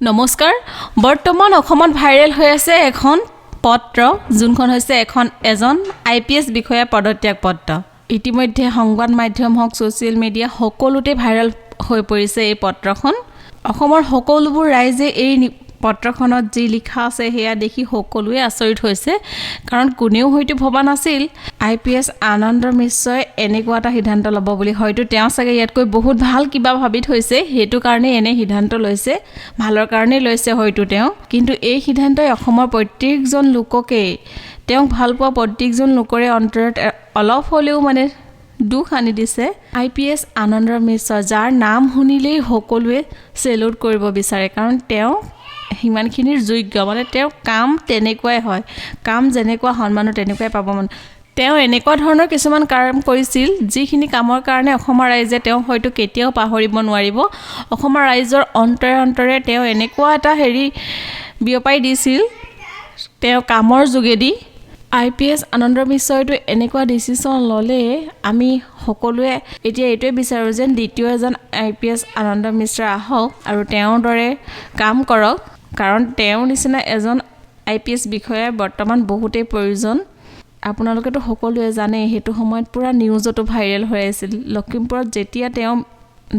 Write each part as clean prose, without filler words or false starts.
নমস্কাৰ বৰ্তমান অসমত ভাইৰেল হৈ আছে এখন পত্ৰ যোনখন হৈছে এখন এজন IPS বিষয়া পদত্যাগ পত্ৰ ইতিমধ্যে সংবাদ মাধ্যম হক সোশ্যাল মিডিয়া সকলোতে ভাইৰেল হৈ পৰিছে এই পত্ৰখন অসমৰ সকলোবোৰ ৰাইজে এই পত্ৰখনত যি লিখা আছে হেয়া দেখি সকলোৱে আচৰিত হৈছে কাৰণ কোনেও হয়তো ভবা নাছিল IPS আনন্দৰ মিশ্ৰই এনেকুৱা এটা সিদ্ধান্ত ল'ব বুলি হয়তো তেওঁ চাগে ইয়াতকৈ বহুত ভাল কিবা ভাবি থৈছে হেতু কাৰণে এনে সিদ্ধান্ত লৈছে ভালৰ কাৰণে লৈছে হয়তো তেওঁ কিন্তু এই সিদ্ধান্তই অসমৰ প্ৰত্যেকজন লোককে তেওঁক ভাল পোৱা প্ৰত্যেকজন লোকৰে অন্তৰত অলপ হলেও মানে দুখ আনি দিছে IPS আনন্দৰ মিশ্ৰ যাৰ নাম শুনিলেই সকলোৱে সেলুট কৰিব বিচাৰে কাৰণ তেওঁ হিমানখিনিৰ যোগ্য মানে তেওঁ কাম তেনেকুৱাই হয় কাম যেনেকুৱা সন্মানো তেনেকুৱাই পাব মানে তেওঁ এনেকুৱা ধৰণৰ কিছুমান কাম কৰিছিল যিখিনি কামৰ কাৰণে অসমৰ ৰাইজে তেওঁ হয়তো কেতিয়াও পাহৰিব নোৱাৰিব অসমৰ ৰাইজৰ অন্তৰে তেওঁ এনেকুৱা এটা বিয়পাই দিছিল তেওঁ কামৰ যোগেদি IPS আনন্দ মিশ্ৰইটো এনেকুৱা ডিসিশন ললে আমি সকলোৱে এতিয়া এইটোৱে বিচাৰো যে দ্বিতীয় এজন IPS আনন্দ মিশ্ৰ আহক আৰু তেওঁৰ দৰে কাম কৰক কাৰণ তেওঁৰ নিচিনা এজন IPS বিষয়া বৰ্তমান বহুতেই প্ৰয়োজন আপোনালোকেতো সকলোৱে জানে হেতু সময়ত পুৰা নিউজতো ভাইৰেল হৈ আছিল লখিমপুৰত যেতিয়া তেওঁ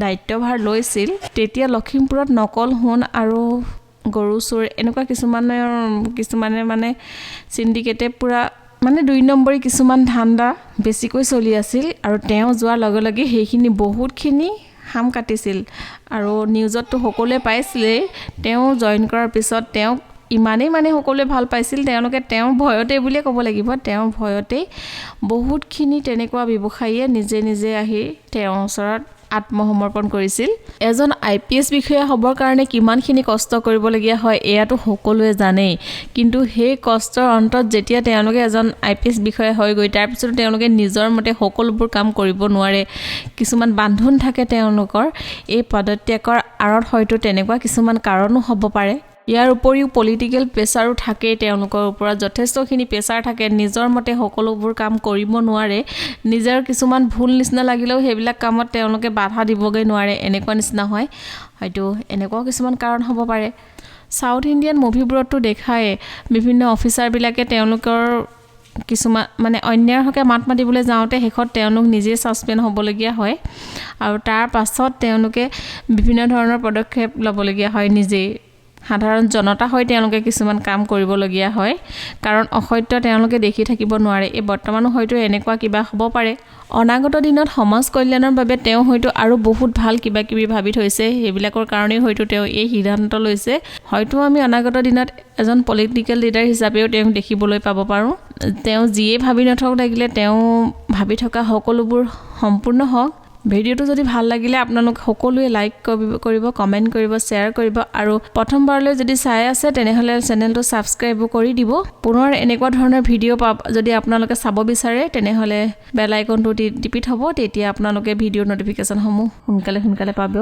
দায়িত্বভাৰ লৈছিল তেতিয়া লখিমপুৰত নকল হুন আৰু গৰু চুৰ এনেকুৱা কিছুমানে মানে সিন্ডিকেটে পুৰা মানে 2 নম্বৰী কিছুমান ধান্দা বেছিকৈ চলি আছিল আৰু তেওঁ যোৱাৰ লগে লগে হেখিনি বহুতখিনি হাম কাটিছিল আৰু নিউজতো সকলোৱে পাইছিলে তেওঁ জয়েন কৰাৰ পিছত তেওঁ ইমানেই মানে সকলোৱে ভাল পাইছিল তেওঁলোকে তেওঁ ভয়তে বুলি ক'ব লাগিব তেওঁ ভয়তে বহুতখিনি তেনেকুৱা ব্যৱসায়ীয়ে নিজে আহি তেওঁৰ ওচৰত আত্মসমৰ্পণ কৰিছিল এজন IPS বিষয়া হবৰ কাৰণে কিমানখিনি কষ্ট কৰিবলগীয়া হয় এয়াতো সকলোৱে জানে কিন্তু সেই কষ্টৰ অন্তত যেতিয়া তেওঁলোকে এজন IPS বিষয়া হৈ গৈ তাৰ পিছত তেওঁলোকে নিজৰ মতে সকলোবোৰ কাম কৰিব নোৱাৰে কিছুমান বান্ধোন থাকে তেওঁলোকৰ এই পদত্যাগৰ আঁৰত হয়তো তেনেকুৱা কিছুমান কাৰণো হ'ব পাৰে ইয়াৰ উপৰিও পলিটিক্যাল প্ৰেছাৰো থাকে তেওঁলোকৰ ওপৰত যথেষ্টখিনি প্ৰেছাৰ থাকে নিজৰ মতে সকলোবোৰ কাম কৰিব নোৱাৰে নিজৰ কিছুমান ভুল নিচিনা লাগিলেও হেবিলাক কামত তেওঁলোকে বাধা দিবগৈ নোৱাৰে এনেকুৱা নিচিনা হয় হয়তো এনেকুৱা কিছুমান কাৰণ হ'ব পাৰে সাউথ ইণ্ডিয়ান মুভিবোৰতো দেখায় বিভিন্ন অফিচাৰ বিলাকে তেওঁলোকৰ কিছুমান মানে অন্যাৰ হকে মাত মাতিবলৈ যাওঁতে হেখত তেওঁলোক নিজে সাসপেন্ড হ'বলগীয়া হয় আৰু তাৰ পাছত তেওঁলোকে বিভিন্ন ধৰণৰ পদক্ষেপ ল'বলগীয়া হয় নিজে সাধাৰণ জনতা হৈ তেওঁলোকে কিছুমান কাম কৰিবলগীয়া হয় কাৰণ অসত্য তেওঁলোকে দেখি থাকিব নোৱাৰে এই বৰ্তমানো হয়তো এনেকুৱা কিবা হ'ব পাৰে অনাগত দিনত সমাজ কল্যাণৰ বাবে তেওঁ হয়তো আৰু বহুত ভাল কিবা কিবি ভাবি থৈছে হেবিলাকৰ কাৰণে হয়তো তেওঁ এই সিদ্ধান্ত লৈছে হয়তো আমি অনাগত দিনত এজন পলিটিক্যাল লিডাৰ হিচাপেও তেওঁক দেখিবলৈ পাব পাৰো তেওঁ যিয়ে ভাবি নথক লাগিলে তেওঁ ভাবি থকা সকলোবোৰ সম্পূৰ্ণ হওক ভিডিওটো যদি ভাল লাগিলে আপোনালোক সকলোৱে লাইক কৰিব কমেন্ট কৰিব শেয়াৰ কৰিব আৰু প্ৰথমবাৰলৈ যদি চাই আছে তেনেহলে চেনেলটো সাবস্ক্ৰাইব কৰি দিব পুনৰ এনেকুৱা ধৰণৰ ভিডিও যদি আপোনালোকে চাব বিচাৰে তেনেহলে বেল আইকনটো টিপি থব তেতিয়া আপোনালোকে ভিডিওৰ নটিফিকেশন সমূহ সোনকালে পাব